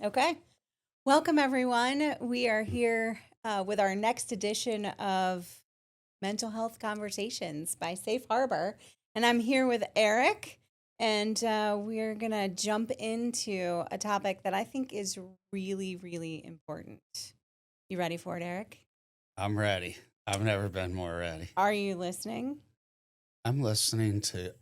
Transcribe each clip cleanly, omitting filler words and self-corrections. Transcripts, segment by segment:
Okay. Welcome, everyone. We are here with our next edition of Mental Health Conversations by Safe Harbor. And I'm here with Eric, and we're going to jump into a topic that I think is really, really important. You ready for it, Eric? I'm ready. I've never been more ready. Are you listening? I'm listening to,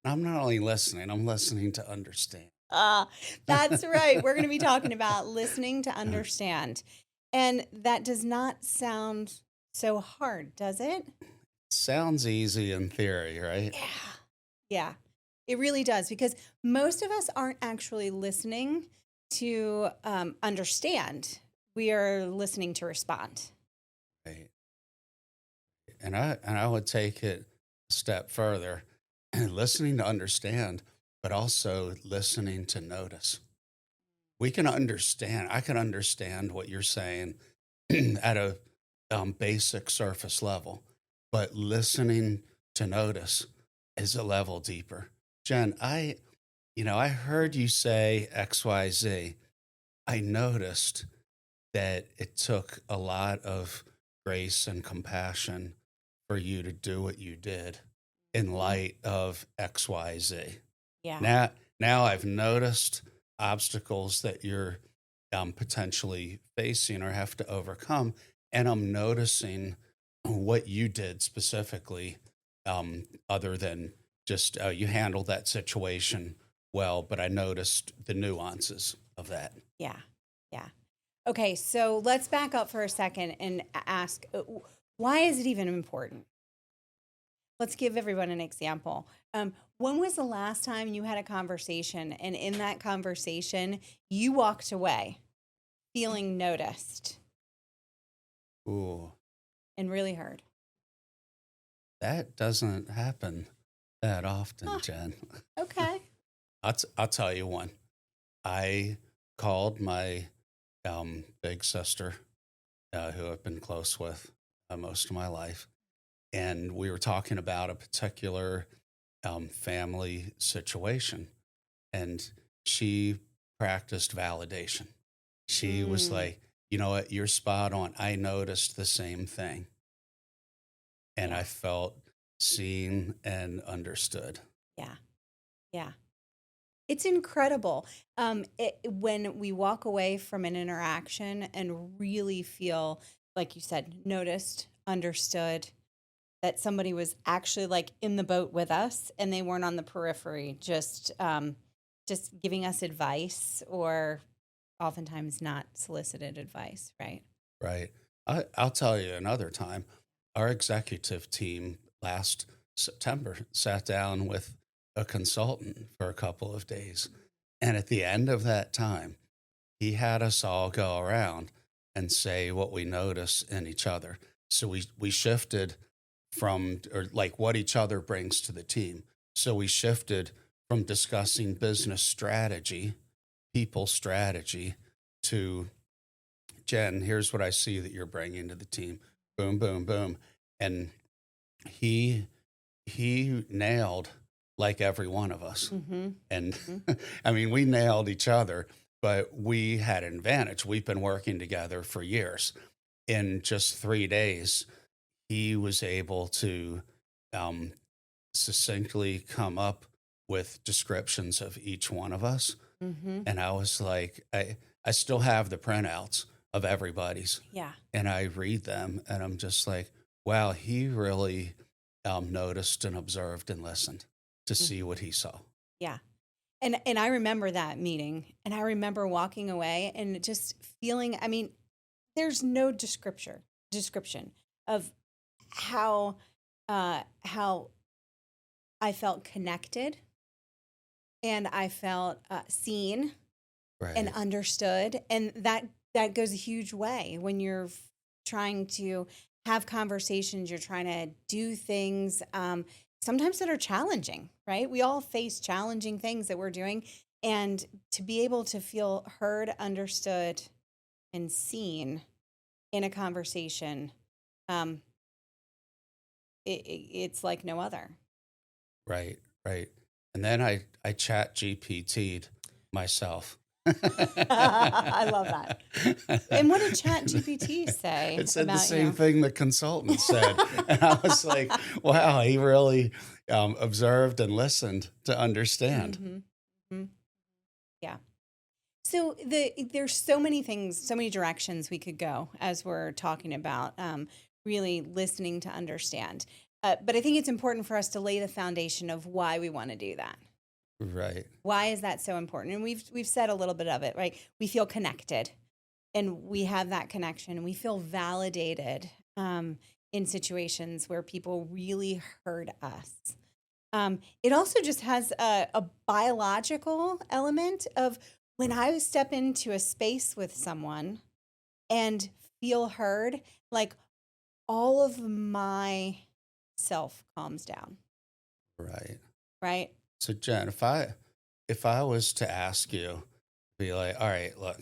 I'm not only listening, I'm listening to understand. Ah, that's right. We're going to be talking about listening to understand. And that does not sound so hard, does it? Sounds easy in theory, right? Yeah. Yeah, it really does because most of us aren't actually listening to understand. We are listening to respond. Right. And I would take it a step further, listening to understand, but also listening to notice. We can understand. I can understand what you're saying at a basic surface level, but listening to notice is a level deeper. Jen, I heard you say XYZ. I noticed that it took a lot of grace and compassion for you to do what you did in Mhm. light of XYZ. Yeah. Now I've noticed obstacles that you're potentially facing or have to overcome, and I'm noticing what you did specifically, other than just you handled that situation well. But I noticed the nuances of that. Yeah. Yeah. Okay, so let's back up for a second and ask why is it even important? Let's give everyone an example. When was the last time you had a conversation and in that conversation you walked away feeling noticed Ooh, and really heard? that doesn't happen that often, Huh, Jen. okay. I'll tell you one. I called my big sister, who I've been close with most of my life, and we were talking about a particular family situation, and she practiced validation. She was Mm, like, "You know what? You're spot on. I noticed the same thing, and I yeah, felt seen and understood." yeah, yeah. It's incredible when we walk away from an interaction and really feel, like you said, noticed, understood, that somebody was actually like in the boat with us and they weren't on the periphery, just giving us advice or oftentimes not solicited advice, right? Right. I'll tell you another time. Our executive team last September sat down with a consultant for a couple of days. And at the end of that time, he had us all go around and say what we notice in each other. So we shifted from, or like what each other brings to the team. So we shifted from discussing business strategy, people strategy, to Jen, here's what I see that you're bringing to the team. Boom, boom, boom. And he he nailed like every one of us. Mm-hmm. And Mm-hmm. I mean, we nailed each other, but we had an advantage. We've been working together for years. In just 3 days, he was able to um, succinctly come up with descriptions of each one of us. Mm-hmm. And I was like, I still have the printouts of everybody's, Yeah. and I read them, and I'm just like, wow, he really noticed and observed and listened to Mm, see what he saw. yeah. And I remember that meeting and I remember walking away and just feeling, I mean, there's no description of how I felt connected and I felt seen and Right. understood, and that goes a huge way when you're trying to have conversations. You're trying to do things sometimes that are challenging, right? We all face challenging things that we're doing, and to be able to feel heard, understood, and seen in a conversation, um, it's like no other. Right. Right. And then I chat GPT'd myself. I love that. And what did ChatGPT say It said the about same you? thing the consultant said. And I was like, wow, he really observed and listened to understand. Mhm. Mhm. Yeah. So there's so many things, so many directions we could go as we're talking about really listening to understand. But I think it's important for us to lay the foundation of why we want to do that. Right. Why is that so important? And we've said a little bit of it, right? We feel connected, and we have that connection. We feel validated in situations where people really heard us. It also just has a biological element of when I step into a space with someone and feel heard, like all of my self calms down, Right. right? So Jen, if I was to ask you, be like, all right, look,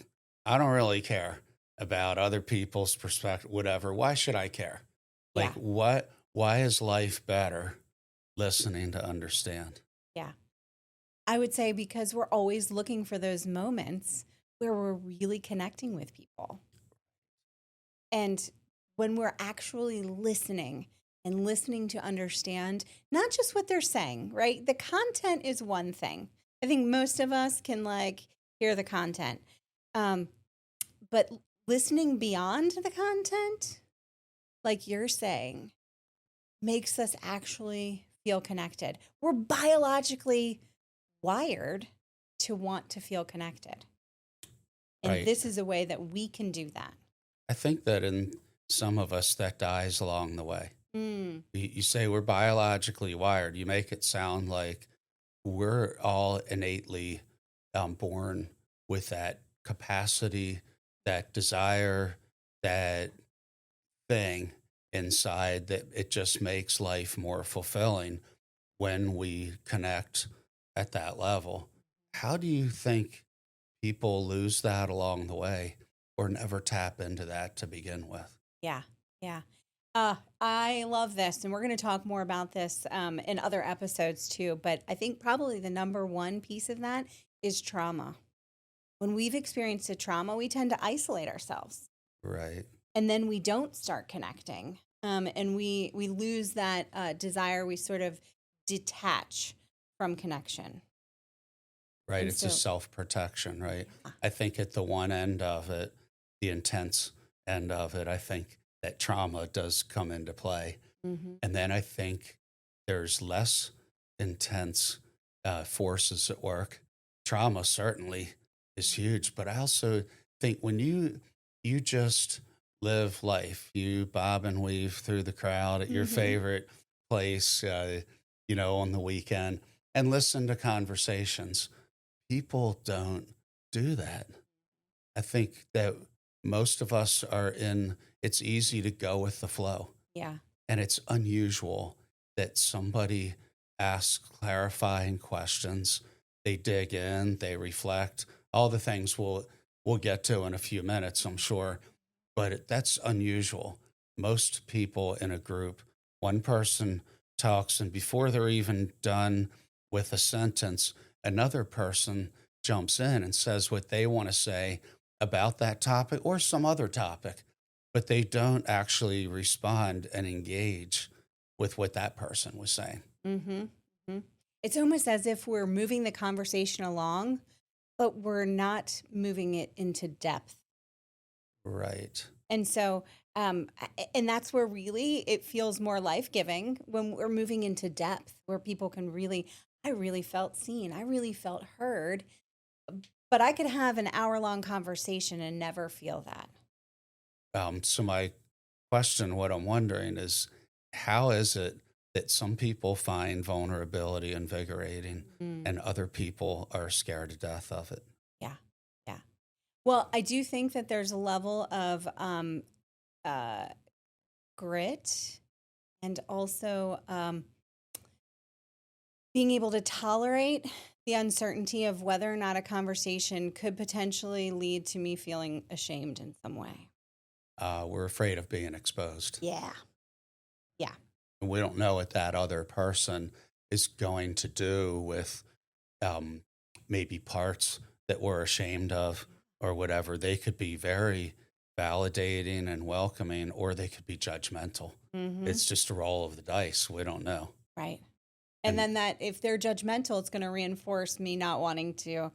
I don't really care about other people's perspective, whatever. Why should I care? Like Yeah, why is life better listening to understand? yeah. I would say because we're always looking for those moments where we're really connecting with people. And when we're actually listening and listening to understand not just what they're saying, right? The content is one thing. I think most of us can like hear the content. Um, but listening beyond the content, like you're saying, makes us actually feel connected. We're biologically wired to want to feel connected. And Right. this is a way that we can do that. I think that in some of us that dies along the way. Mm, You say we're biologically wired. You make it sound like we're all innately born with that capacity, that desire, that thing inside that it just makes life more fulfilling when we connect at that level. How do you think people lose that along the way or never tap into that to begin with? yeah, yeah. I love this, and we're going to talk more about this in other episodes too. But I think probably the number one piece of that is trauma. When we've experienced a trauma, we tend to isolate ourselves, Right. and then we don't start connecting, and we lose that desire. We sort of detach from connection, Right. and It's a so self protection, right? yeah. I think at the one end of it, the intense end of it, I think that trauma does come into play. Hmm. And then I think there's less intense forces at work. Trauma certainly is huge, but I also think when you just live life, you bob and weave through the crowd at your Hmm. favorite place, on the weekend, and listen to conversations. People don't do that. I think that most of us are in. It's easy to go with the flow, Yeah. and it's unusual that somebody asks clarifying questions. They dig in, they reflect, all the things we'll get to in a few minutes, I'm sure. But that's unusual. Most people in a group, one person talks, and before they're even done with a sentence, another person jumps in and says what they want to say about that topic or some other topic, but they don't actually respond and engage with what that person was saying. Hmm. Hmm. It's almost as if we're moving the conversation along, but we're not moving it into depth. Right. And so, and that's where really it feels more life giving when we're moving into depth, where people can really, I really felt seen, I really felt heard, but I could have an hour long conversation and never feel that. So my question, what I'm wondering is, how is it that some people find vulnerability invigorating Mm, and other people are scared to death of it? yeah. Yeah. Well, I do think that there's a level of uh, grit and also being able to tolerate the uncertainty of whether or not a conversation could potentially lead to me feeling ashamed in some way. We're afraid of being exposed. Yeah. Yeah. And we don't know what that other person is going to do with um, maybe parts that we're ashamed of or whatever. They could be very validating and welcoming, or they could be judgmental. Mm-hmm. It's just a roll of the dice. We don't know. Right. And And then that if they're judgmental, it's going to reinforce me not wanting to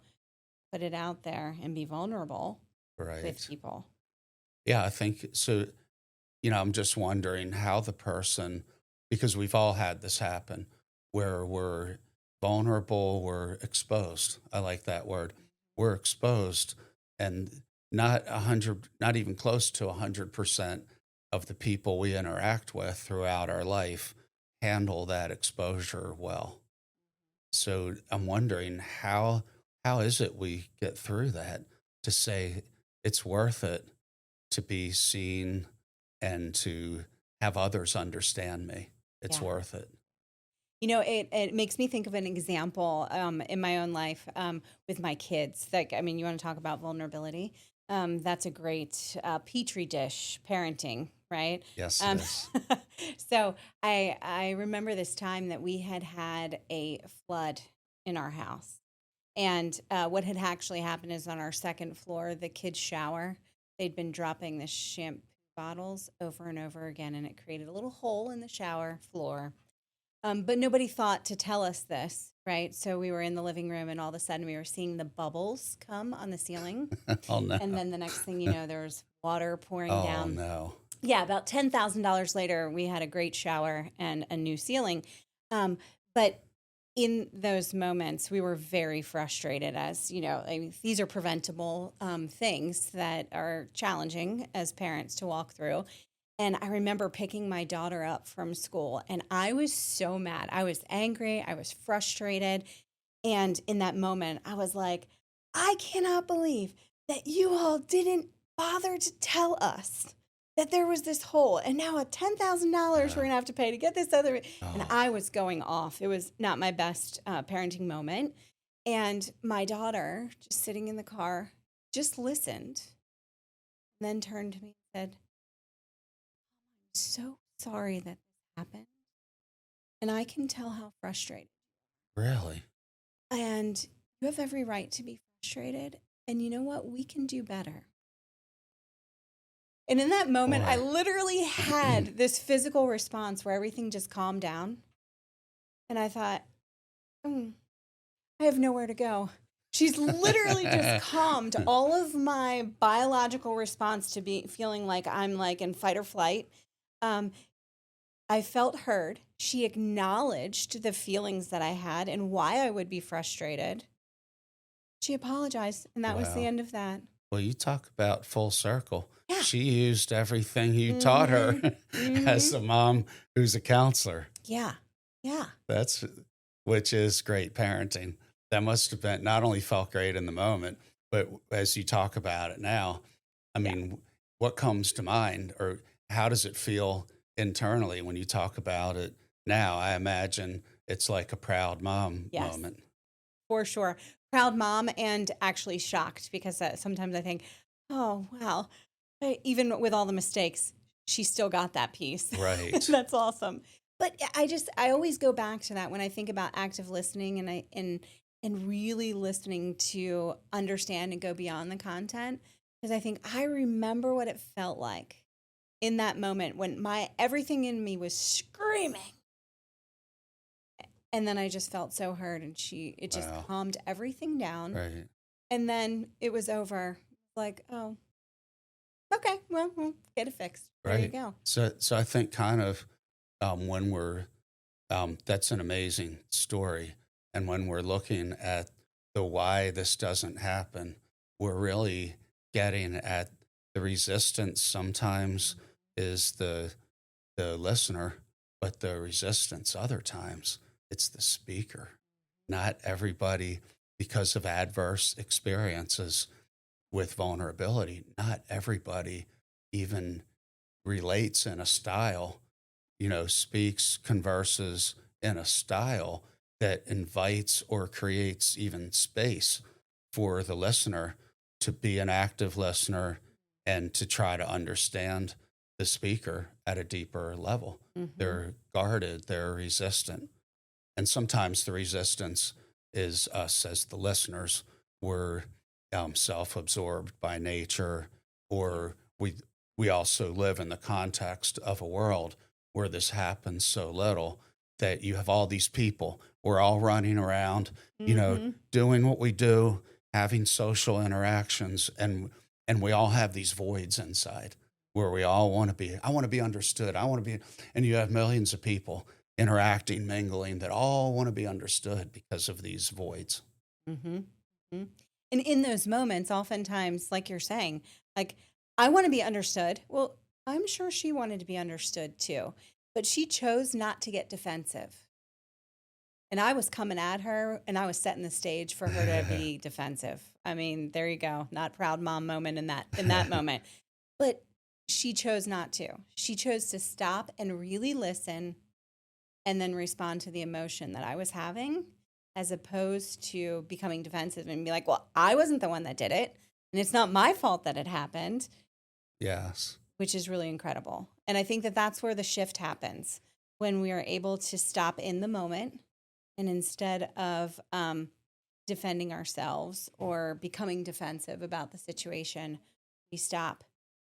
put it out there and be vulnerable with right. people. Yeah, I think so. I'm just wondering how the person, because we've all had this happen where we're vulnerable, we're exposed. I like that word. We're exposed, and not even close to 100% of the people we interact with throughout our life handle that exposure well. So I'm wondering how is it we get through that to say it's worth it to be seen and to have others understand me. It's Yeah. worth it. It makes me think of an example in my own life with my kids. Like, I mean, you want to talk about vulnerability? That's a great petri dish parenting, right? Yes, it Um, is. so I remember this time that we had a flood in our house, and what had actually happened is on our second floor, the kids' shower, they'd been dropping the shampoo bottles over and over again, and it created a little hole in the shower floor. But nobody thought to tell us this, right? So we were in the living room, and all of a sudden we were seeing the bubbles come on the ceiling. Oh no. And then the next thing you know, there was water pouring Oh down. no. Yeah, about $10,000 later, we had a great shower and a new ceiling. But in those moments, we were very frustrated as, I mean, these are preventable things that are challenging as parents to walk through. And I remember picking my daughter up from school, and I was so mad. I was angry. I was frustrated. And in that moment, I was like, I cannot believe that you all didn't bother to tell us that there was this hole. And now a $10,000 we're Uh, going to have to pay to get this other. And oh, I was going off. It was not my best parenting moment. And my daughter, just sitting in the car, just listened, and then turned to me and said, so sorry that this happened. And I can tell how frustrated. really? And you have every right to be frustrated. And you know what? We can do better. And in that moment, I Boy. literally had this physical response where everything just calmed down. And I thought, "Hmm, I have nowhere to go." She's literally just calmed all of my biological response to be feeling like I'm like in fight or flight. Um, I felt heard. She acknowledged the feelings that I had and why I would be frustrated. She apologized, and that was the Wow. end of that. Well, you talk about full circle. Yeah. She used everything you taught her Mhm. as Mhm. a mom who's a counselor. Yeah. Yeah. That's which is great parenting. That must have been not only felt great in the moment, but as you talk about it now, I Yeah. mean, what comes to mind or how does it feel internally when you talk about it now? I imagine it's like a proud mom Yes, moment. for sure. Proud mom and actually shocked because sometimes I think, oh, wow. Even with all the mistakes, she still got that piece. Right. That's awesome. But I always go back to that when I think about active listening and really listening to understand and go beyond the content. Because I think I remember what it felt like in that moment when my everything in me was screaming. And then I just felt so heard, and it just Wow. calmed everything down. Right. And then it was over. Like, oh, okay, well, we'll get it fixed. There you Right. go. So I think kind of when we're that's an amazing story, and when we're looking at the why this doesn't happen, we're really getting at the resistance. Sometimes is the listener, but the resistance other times it's the speaker. Not everybody, because of adverse experiences with vulnerability, not everybody even relates in a style, speaks, converses in a style that invites or creates even space for the listener to be an active listener and to try to understand the speaker at a deeper level. Hmm. They're guarded, they're resistant. And sometimes the resistance is us as the listeners. We're self-absorbed by nature, or we also live in the context of a world where this happens so little that you have all these people. We're all running around, Mm-hmm. doing what we do, having social interactions, and we all have these voids inside where we all want to be. I want to be understood. I want to be, and you have millions of people interacting, mingling that all want to be understood because of these voids. Mm-hmm. Hmm. And in those moments, oftentimes, like you're saying, like, I want to be understood. Well, I'm sure she wanted to be understood too, but she chose not to get defensive. And I was coming at her and I was setting the stage for her to be defensive. I mean, there you go. Not proud mom moment in that moment. But she chose not to. She chose to stop and really listen and then respond to the emotion that I was having, as opposed to becoming defensive and be like, well, I wasn't the one that did it. And it's not my fault that it happened, Yes. which is really incredible. And I think that that's where the shift happens, when we are able to stop in the moment, and instead of defending ourselves or becoming defensive about the situation, we stop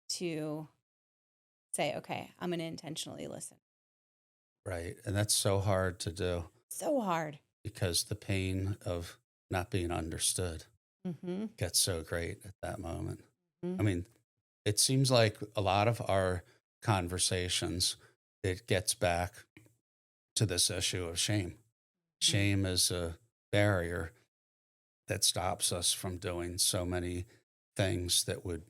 to say, okay, I'm going to intentionally listen. Right. And that's so hard to do So hard. because the pain of not being understood Mm-hmm. gets so great at that moment. Mm-hmm. I mean, it seems like a lot of our conversations, it gets back to this issue of shame. Shame is a barrier that stops us from doing so many things that would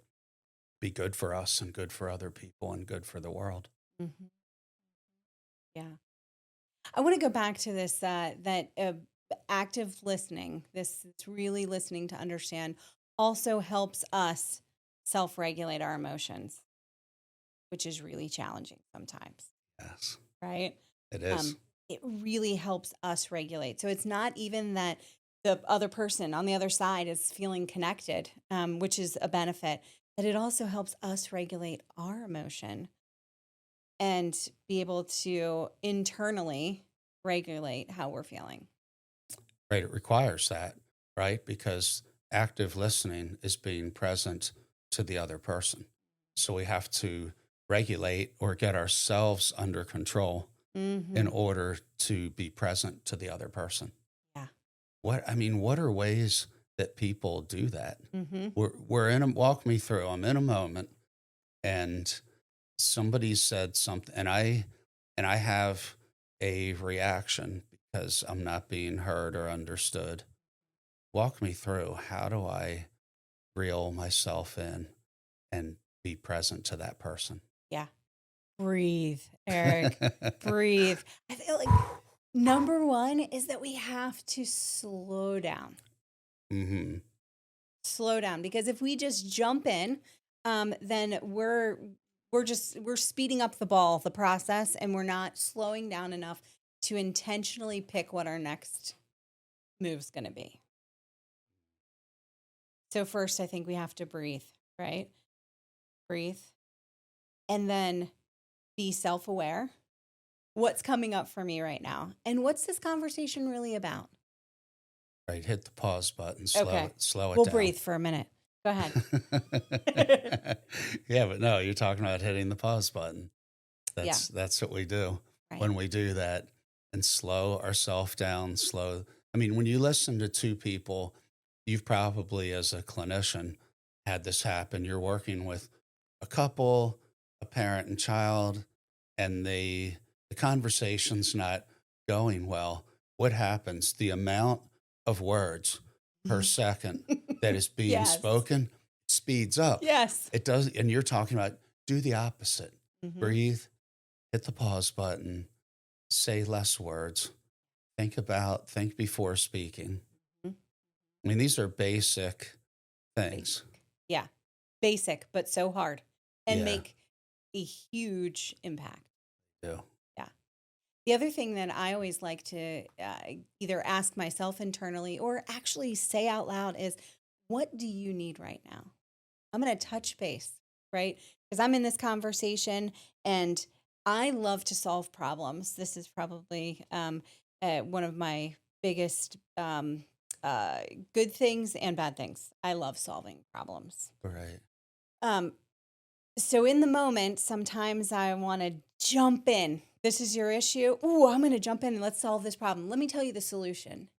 be good for us and good for other people and good for the world. Mm-hmm. Yeah. I want to go back to this that active listening. This it's really listening to understand also helps us self-regulate our emotions, which is really challenging sometimes, Yes, right? it is. It really helps us regulate. So it's not even that the other person on the other side is feeling connected, which is a benefit, but it also helps us regulate our emotion and be able to internally regulate how we're feeling. Right. It requires that, right? Because active listening is being present to the other person. So we have to regulate or get ourselves under control in Hmm. order to be present to the other person. Yeah. What are ways that people do that? Hmm. We're in a, walk me through. I'm in a moment and somebody said something and I have a reaction because I'm not being heard or understood. Walk me through, how do I reel myself in and be present to that person? Yeah. Breathe, Eric. Breathe. I feel like number one is that we have to slow down. Hmm. Slow down, because if we just jump in, then we're speeding up the process, and we're not slowing down enough to intentionally pick what our next move's going to be. So first, I think we have to breathe, right? Breathe, and then be self-aware. What's coming up for me right now, and what's this conversation really about? Right, hit the pause button, Okay, slow it we'll down. breathe for a minute. Go ahead. Yeah, but no, you're talking about hitting the pause button. Yeah, That's what we do right. when we do that and slow ourselves down. I mean, when you listen to two people, you've probably, as a clinician, had this happen. You're working with a couple, a parent and child, and the conversation's not going well. What happens? The amount of words per second that is being Yes. spoken speeds up. Yes. It does, and you're talking about do the opposite. Hmm. Breathe, hit the pause button, say less words, think before speaking. I mean, these are basic things. Basic. Yeah. Basic, but so hard, and Yeah, make a huge impact. do. Yeah. The other thing that I always like to either ask myself internally or actually say out loud is, what do you need right now? I'm going to touch base, right? Because I'm in this conversation and I love to solve problems. This is probably one of my biggest uh, good things and bad things. I love solving problems. Right. Um, so in the moment, sometimes I want to jump in. This is your issue. Ooh, I'm going to jump in and let's solve this problem. Let me tell you the solution.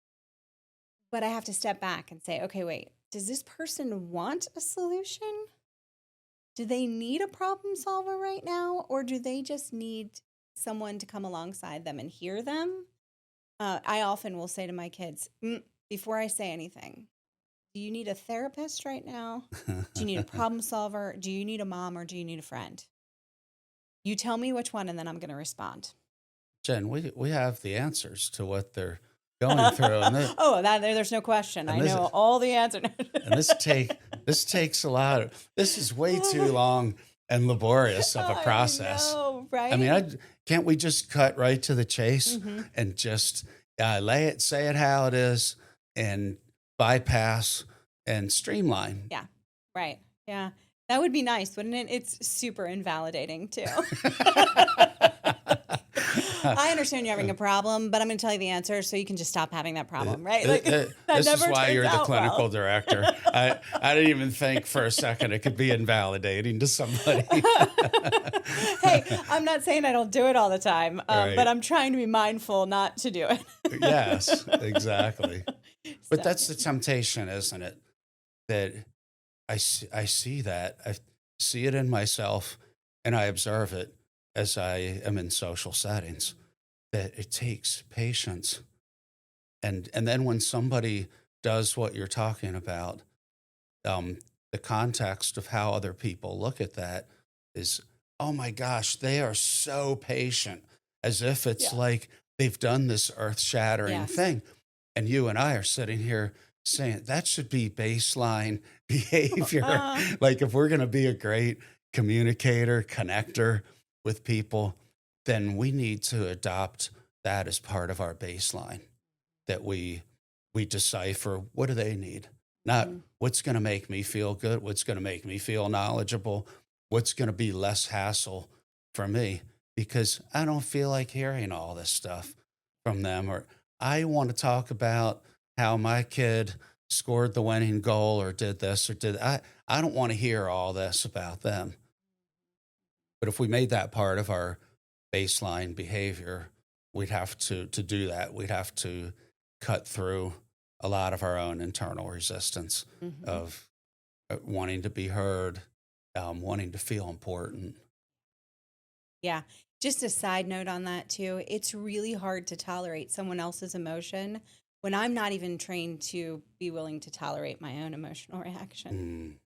But I have to step back and say, okay, wait, does this person want a solution? Do they need a problem solver right now? Or do they just need someone to come alongside them and hear them? I often will say to my kids, before I say anything, do you need a therapist right now? Do you need a problem solver? Do you need a mom or do you need a friend? You tell me which one and then I'm going to respond. Jen, we have the answers to what they're going through, and Oh, there's no question. and I this know all the answers. and this takes a lot of this is way too long and laborious of a I process. know, I mean, right? can't we just cut right to the chase Hmm. and just say it how it is, and bypass and streamline? Yeah, right. Yeah. That would be nice, wouldn't it? It's super invalidating too. I understand you're having a problem, but I'm going to tell you the answer so you can just stop having that problem, right? Like that This is never why turns you're the out clinical well. director. I didn't even think for a second it could be invalidating to somebody. Hey, I'm not saying I don't do it all the time, but Right. I'm trying to be mindful not to do it. Yes, exactly. But So, that's the temptation, isn't it? That I see that. I see it in myself and I observe it as I am in social settings, that it takes patience. And then when somebody does what you're talking about, um, the context of how other people look at that is, oh my gosh, they are so patient, as if it's yeah. like they've done this earth shattering Yes. thing. And you and I are sitting here saying that should be baseline behavior. Uh, Like, if we're going to be a great communicator, connector with people, then we need to adopt that as part of our baseline, that we decipher what do they need, not mhm. what's going to make me feel good, what's going to make me feel knowledgeable, what's going to be less hassle for me, because I don't feel like hearing all this stuff from them, or I want to talk about how my kid scored the winning goal or did this or did I don't want to hear all this about them. But if we made that part of our baseline behavior, we'd have to do that. We'd have to cut through a lot of our own internal resistance Mhm. of wanting to be heard, wanting to feel important. Yeah. Just a side note on that too. It's really hard to tolerate someone else's emotion when I'm not even trained to be willing to tolerate my own emotional reaction. Mm,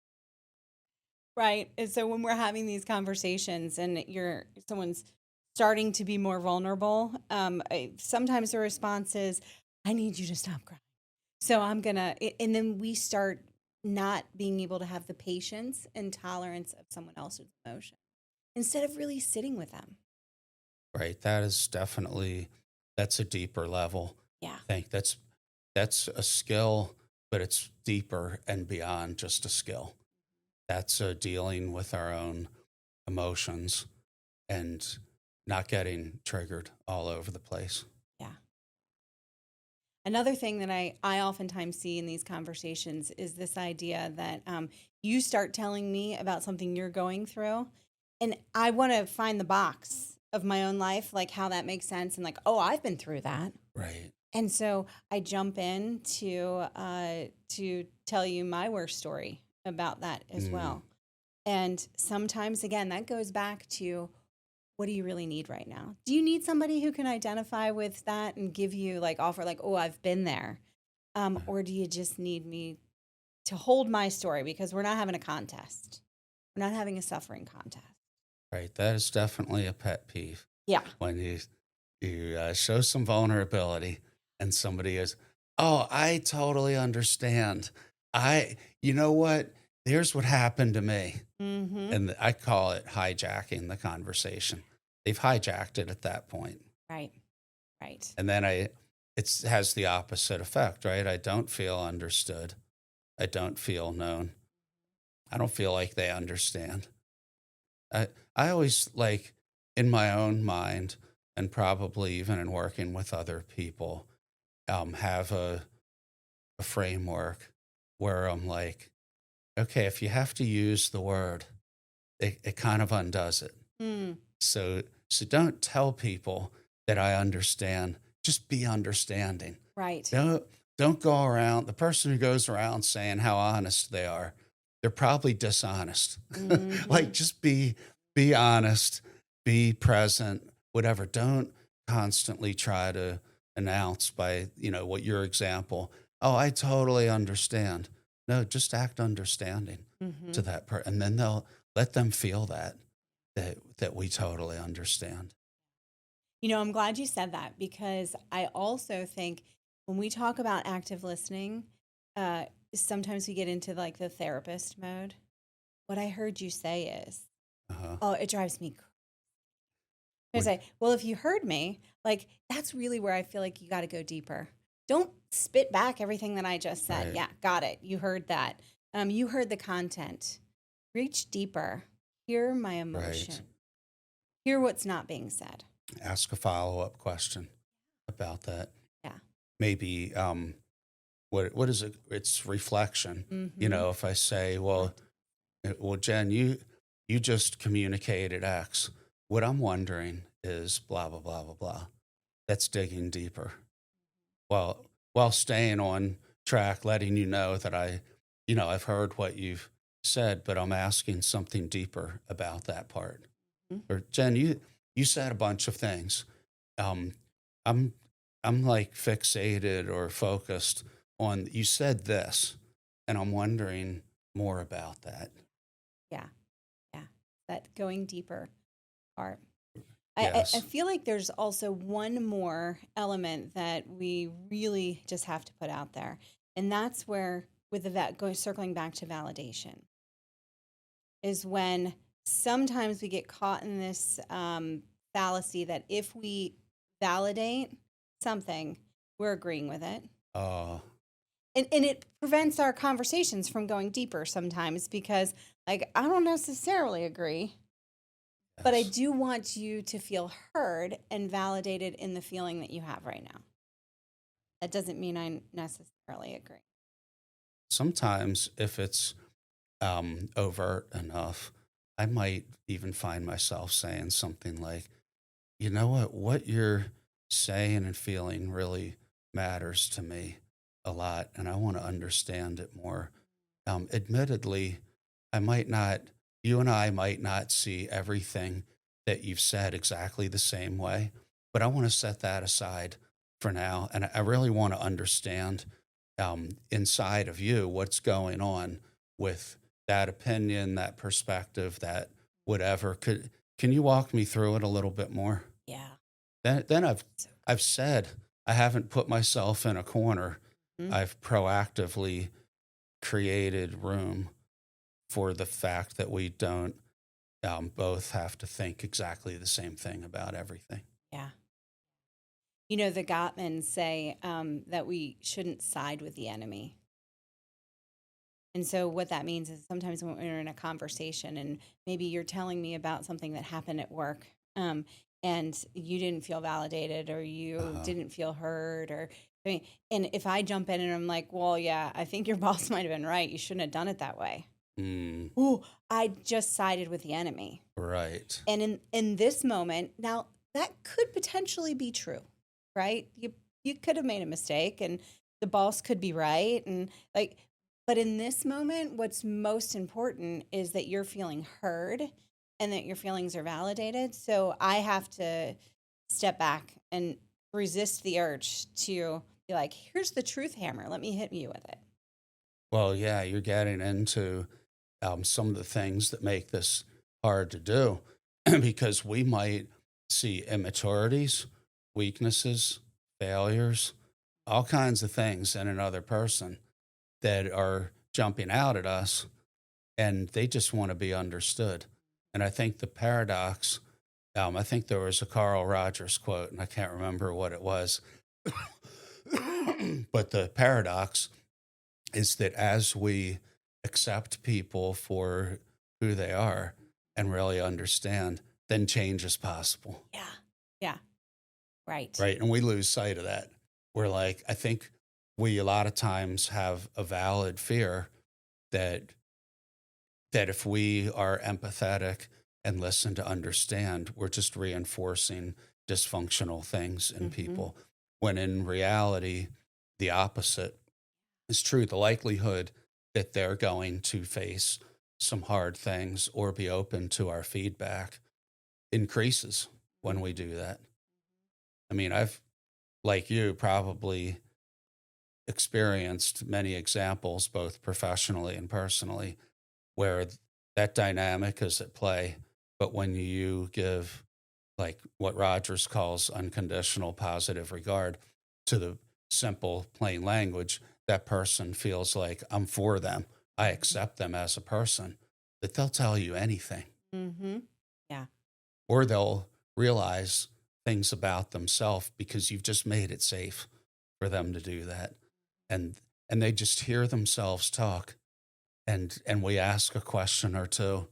Right. And so when we're having these conversations and someone's starting to be more vulnerable, sometimes the response is, I need you to stop crying. So and then we start not being able to have the patience and tolerance of someone else's emotion instead of really sitting with them. right. That is definitely that's a deeper level. Yeah. I think that's a skill, but it's deeper and beyond just a skill. That's dealing with our own emotions and not getting triggered all over the place. Yeah. Another thing that I oftentimes see in these conversations is this idea that you start telling me about something you're going through, and I want to find the box of my own life, like how that makes sense, and like, oh, I've been through that, Right. and so I jump in to tell you my worst story about that as Mm, well. And sometimes, again, that goes back to what do you really need right now? Do you need somebody who can identify with that and give you like offer like, oh, I've been there? Or do you just need me to hold my story because we're not having a contest? We're not having a suffering contest. right. That is definitely a pet peeve Yeah. when you show some vulnerability and somebody is, oh, I totally understand. You know what? Here's what happened to me, Mm-hmm. and I call it hijacking the conversation. They've hijacked it at that point, Right. Right. and then it has the opposite effect, right? I don't feel understood. I don't feel known. I don't feel like they understand. I I always like in my own mind, and probably even in working with other people, have a framework where I'm like, okay, if you have to use the word, it kind of undoes it. Mm, So don't tell people that I understand. Just be understanding. right. Don't don't go around the person who goes around saying how honest they are. They're probably dishonest. Hmm. Like just be honest, be present, whatever. Don't constantly try to announce by, what your example. Oh, I totally understand. No, just act understanding to Hmm. that person, and then they'll let them feel that we totally understand. I'm glad you said that because I also think when we talk about active listening, uh, sometimes we get into like the therapist mode. What I heard you say is, Uh-huh. oh, it drives me crazy. I Would say, well, if you heard me, like that's really where I feel like you got to go deeper. Don't spit back everything that I just said. right, Yeah, got it. You heard that. You heard the content. Reach deeper. Hear my right. emotion. Hear what's not being said. Ask a follow-up question about that. Yeah. Maybe what is it? It's reflection. Mm-hmm. If I say, well, Jen, you just communicated X. What I'm wondering is blah blah blah blah blah. That's digging deeper. Well, while staying on track, letting you know that I've heard what you've said, but I'm asking something deeper about that part. Or Jen, you said a bunch of things. Um, I'm I'm like fixated or focused on you said this, and I'm wondering more about that. Yeah. Yeah. That going deeper part. I Yes. feel like there's also one more element that we really just have to put out there. And that's where, with going circling back to validation, is when sometimes we get caught in this fallacy that if we validate something, we're agreeing with it. Uh, And it prevents our conversations from going deeper sometimes because, like, I don't necessarily agree, but I yes. do want you to feel heard and validated in the feeling that you have right now. That doesn't mean I necessarily agree. Sometimes if it's overt enough, I might even find myself saying something like, you know what you're saying and feeling really matters to me a lot, and I want to understand it more. Admittedly, I might not, you and I might not see everything that you've said exactly the same way, but I want to set that aside for now. And I really want to understand inside of you what's going on with that opinion, that perspective, that whatever. Can you walk me through it a little bit more? Yeah. Then I've So, I've said I haven't put myself in a corner. mhm. I've proactively created room for the fact that we don't both have to think exactly the same thing about everything. Yeah. The Gottmans say that we shouldn't side with the enemy. And so what that means is sometimes when we're in a conversation and maybe you're telling me about something that happened at work, and you didn't feel validated or you Uh-huh. didn't feel heard I mean, and if I jump in and I'm like, well, yeah, I think your boss might have been right. You shouldn't have done it that way. Mm, Ooh, I just sided with the enemy. right. And in this moment, now that could potentially be true, right? You could have made a mistake and the boss could be right and like but in this moment what's most important is that you're feeling heard and that your feelings are validated. So I have to step back and resist the urge to be like, here's the truth hammer. Let me hit you with it. Well, yeah, you're getting into some of the things that make this hard to do because we might see immaturities, weaknesses, failures, all kinds of things in another person that are jumping out at us, and they just want to be understood. And I think the paradox, I think there was a Carl Rogers quote, and I can't remember what it was, but the paradox is that as we accept people for who they are and really understand, then change is possible, Yeah. Yeah. Right. right? And we lose sight of that. We're like, I think we a lot of times have a valid fear that if we are empathetic and listen to understand, we're just reinforcing dysfunctional things in Mm-hmm. people. When in reality, the opposite is true. The likelihood that they're going to face some hard things or be open to our feedback increases when we do that. I mean, I've, like you, probably experienced many examples, both professionally and personally, where that dynamic is at play. But when you give, like what Rogers calls unconditional positive regard to the simple, plain language, that person feels like I'm for them. I accept them as a person, that they'll tell you anything, Mm-hmm. Yeah. or they'll realize things about themselves because you've just made it safe for them to do that. And they just hear themselves talk, and we ask a question or two,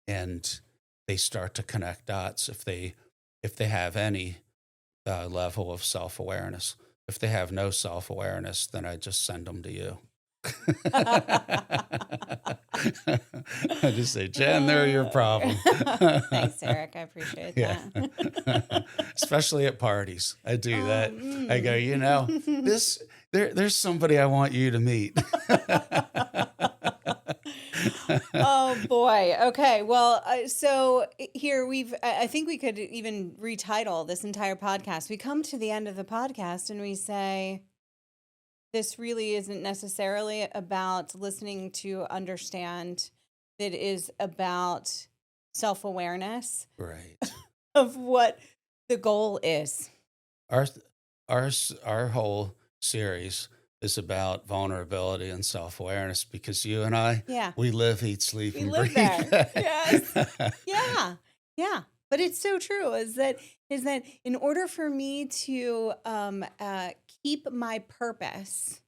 and they start to connect dots if they have any level of self-awareness. If they have no self-awareness, then I just send them to you. I just say, Jen, they're your problem. Thanks, Eric. I appreciate Yeah. that. Especially at parties. I do Oh, that. I go, mm. this there's somebody I want you to meet. Oh boy. Okay. Well, so here I think we could even retitle this entire podcast. We come to the end of the podcast and we say, this really isn't necessarily about listening to understand. It is about self awareness Right. of what the goal is. Our our whole series is about vulnerability and self-awareness because you and I, Yeah. we live, eat, sleep, We and live breathe there. Yes. that. Yeah. Yeah. But it's so true is that in order for me to keep my purpose,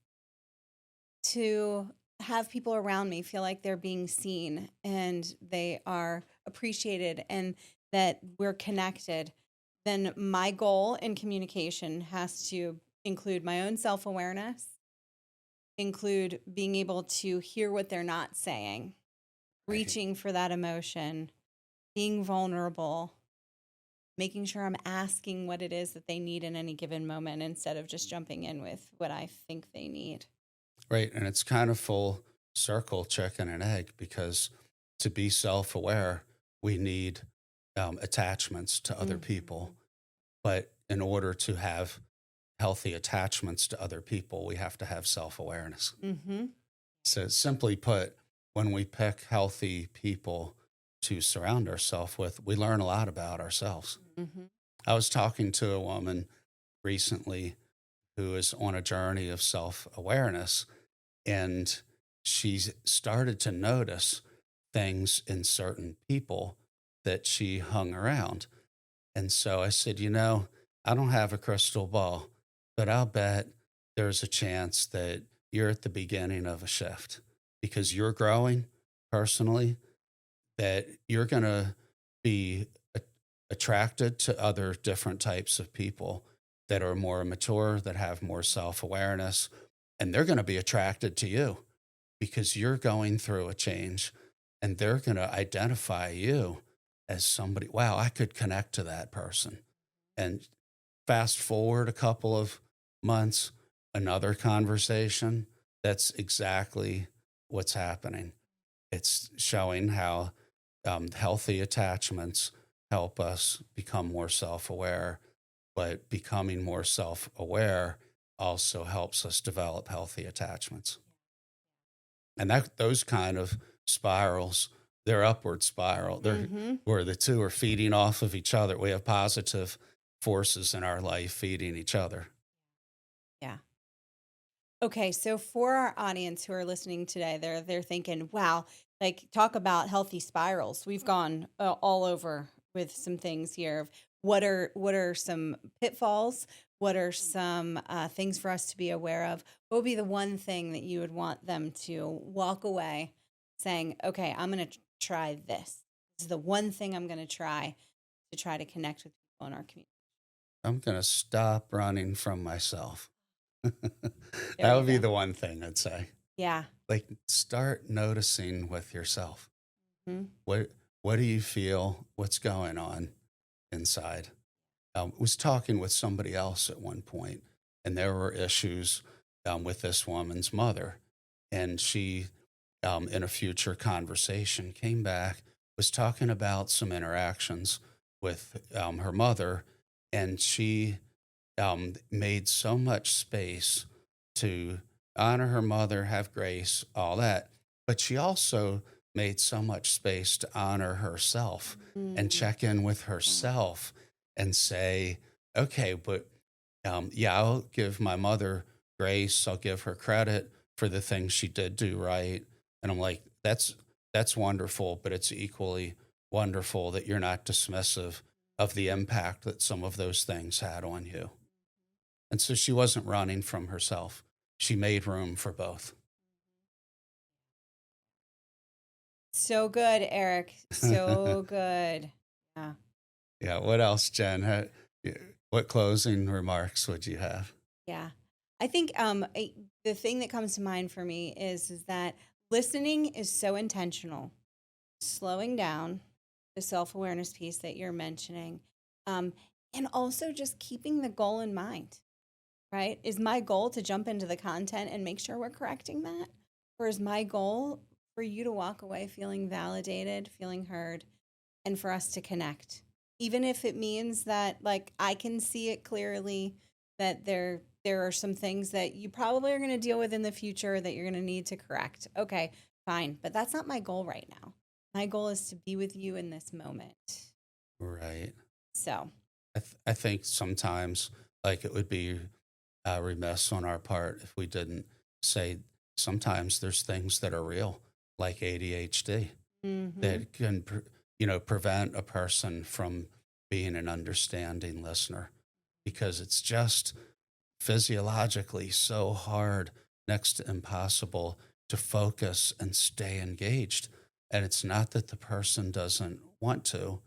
to have people around me feel like they're being seen and they are appreciated and that we're connected, then my goal in communication has to include my own self-awareness, include being able to hear what they're not saying, Right. reaching for that emotion, being vulnerable, making sure I'm asking what it is that they need in any given moment instead of just jumping in with what I think they need. Right. And it's kind of full circle chicken and egg because to be self-aware, we need attachments to other people. Mhm. But in order to have healthy attachments to other people, we have to have self-awareness. Mhm. So, simply put, when we pick healthy people to surround ourselves with, we learn a lot about ourselves. Mhm. I was talking to a woman recently who is on a journey of self awareness, and she started to notice things in certain people that she hung around. And so I said, I don't have a crystal ball, but I'll bet there's a chance that you're at the beginning of a shift because you're growing personally, that you're going to be attracted to other different types of people that are more mature, that have more self awareness, and they're going to be attracted to you because you're going through a change and they're going to identify you as somebody, wow, I could connect to that person. And fast forward a couple of months, another conversation. That's exactly what's happening. It's showing how healthy attachments help us become more self aware, but becoming more self aware also helps us develop healthy attachments. And those kind of spirals, they're upward spiral. They're Mhm. where the two are feeding off of each other. We have positive forces in our life feeding each other. Yeah. Okay, so for our audience who are listening today, they're thinking, "Wow, like talk about healthy spirals." We've gone all over with some things here. Of what are some pitfalls? What are some things for us to be aware of? What would be the one thing that you would want them to walk away saying, "Okay, I'm going to try this. This is the one thing I'm going to try to connect with people in our community." I'm going to stop running from myself. There That you would be go. the one thing I'd say. Yeah. Like, start noticing with yourself. Mhm. What do you feel? What's going on inside? Was talking with somebody else at one point, and there were issues with this woman's mother, and she, in a future conversation, came back, was talking about some interactions with her mother, and she made so much space to honor her mother, have grace, all that. But she also made so much space to honor herself and Mm. check in with Yeah. herself and say, okay, but yeah, I'll give my mother grace. I'll give her credit for the things she did do right. And I'm like, that's wonderful, but it's equally wonderful that you're not dismissive of the impact that some of those things had on you. And so she wasn't running from herself. She made room for both. So good, Eric. So good. Yeah. Yeah. What else, Jen? What closing remarks would you have? Yeah. I think the thing that comes to mind for me is that listening is so intentional. Slowing down, the self-awareness piece that you're mentioning, um, and also just keeping the goal in mind, right? Is my goal to jump into the content and make sure we're correcting that? Or is my goal for you to walk away feeling validated, feeling heard, and for us to connect? Even if it means that like I can see it clearly that there are some things that you probably are going to deal with in the future that you're going to need to correct. Okay, fine, but that's not my goal right now. My goal is to be with you in this moment. Right. So, I think sometimes, like, it would be remiss on our part if we didn't say sometimes there's things that are real, like ADHD, mhm. that can, prevent a person from being an understanding listener because it's just physiologically so hard, next to impossible, to focus and stay engaged. And it's not that the person doesn't want to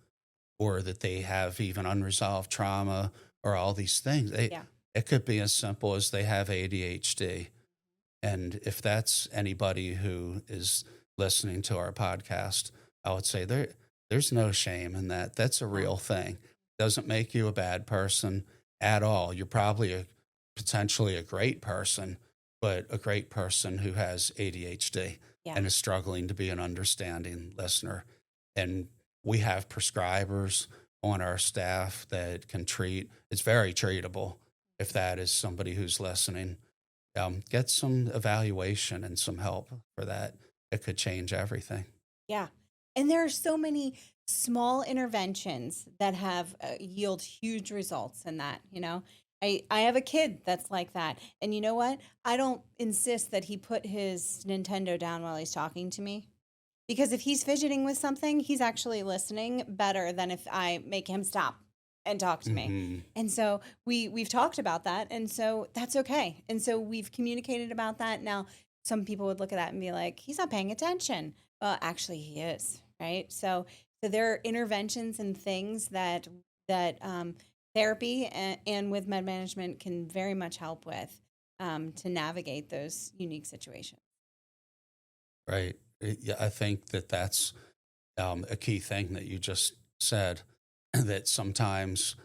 or that they have even unresolved trauma or all these things. Yeah. It could be as simple as they have ADHD. And if that's anybody who is listening to our podcast, I would say there's no shame in that. That's a No. real thing. Doesn't make you a bad person at all. You're probably potentially a great person, but a great person who has ADHD Yeah. and is struggling to be an understanding listener. And we have prescribers on our staff that can treat. It's very treatable if that is somebody who's listening, get some evaluation and some help for that. It could change everything. Yeah. And there are so many small interventions that have yield huge results in that, you know. I have a kid that's like that. And you know what? I don't insist that he put his Nintendo down while he's talking to me. Because if he's fidgeting with something, he's actually listening better than if I make him stop and talk to me. Hmm. And so we've talked about that, and so that's okay. And so we've communicated about that. Now, some people would look at that and be like, "He's not paying attention." Well, actually, he is, right? So there are interventions and things that therapy and with med management can very much help with to navigate those unique situations. Right. Yeah, I think that that's a key thing that you just said, that sometimes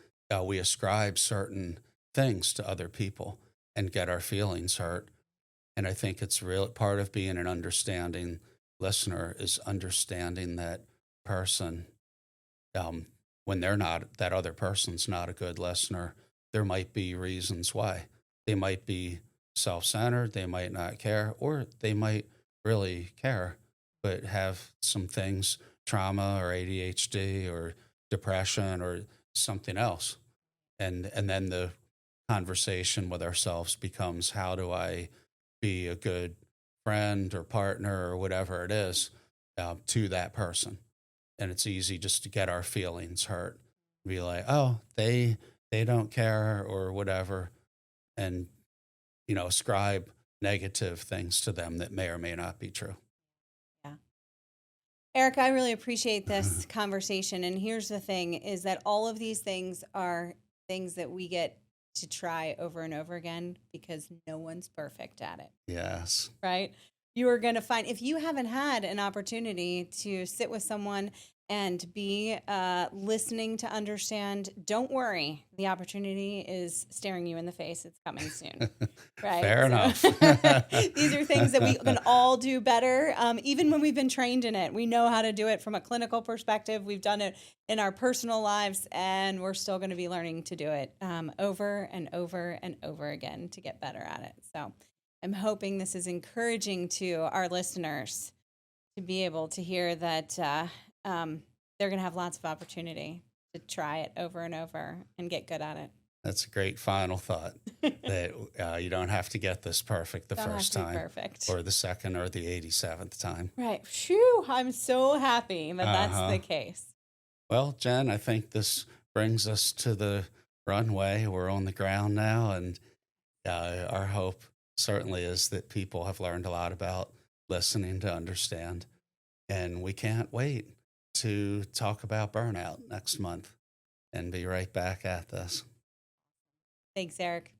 we ascribe certain things to other people and get our feelings hurt. And I think it's real part of being an understanding listener is understanding that person, um, when they're not, that other person's not a good listener. There might be reasons why. They might be self centered, they might not care, or they might really care, but have some things, trauma or ADHD or depression or something else. And then the conversation with ourselves becomes, how do I be a good friend or partner or whatever it is, to that person? And it's easy just to get our feelings hurt, be like, oh, they don't care or whatever, and ascribe negative things to them that may or may not be true. Yeah. Eric, I really appreciate this conversation. And here's the thing is that all of these things are things that we get to try over and over again because no one's perfect at it, Yes. right? You are going to find, if you haven't had an opportunity to sit with someone and be listening to understand, don't worry. The opportunity is staring you in the face. It's coming soon, right? Fair So enough. these are things that we can all do better. Even when we've been trained in it, we know how to do it from a clinical perspective. We've done it in our personal lives, and we're still going to be learning to do it over and over and over again to get better at it. So I'm hoping this is encouraging to our listeners to be able to hear that they're going to have lots of opportunity to try it over and over and get good at it. That's a great final thought, that you don't have to get this perfect the Don't have first to be time perfect. or the second or the 87th time. Right. Phew, I'm so happy that that's Uh-huh. the case. Well, Jen, I think this brings us to the runway. We're on the ground now, and our hope certainly is that people have learned a lot about listening to understand. And we can't wait to talk about burnout next month and be right back at this. Thanks, Eric.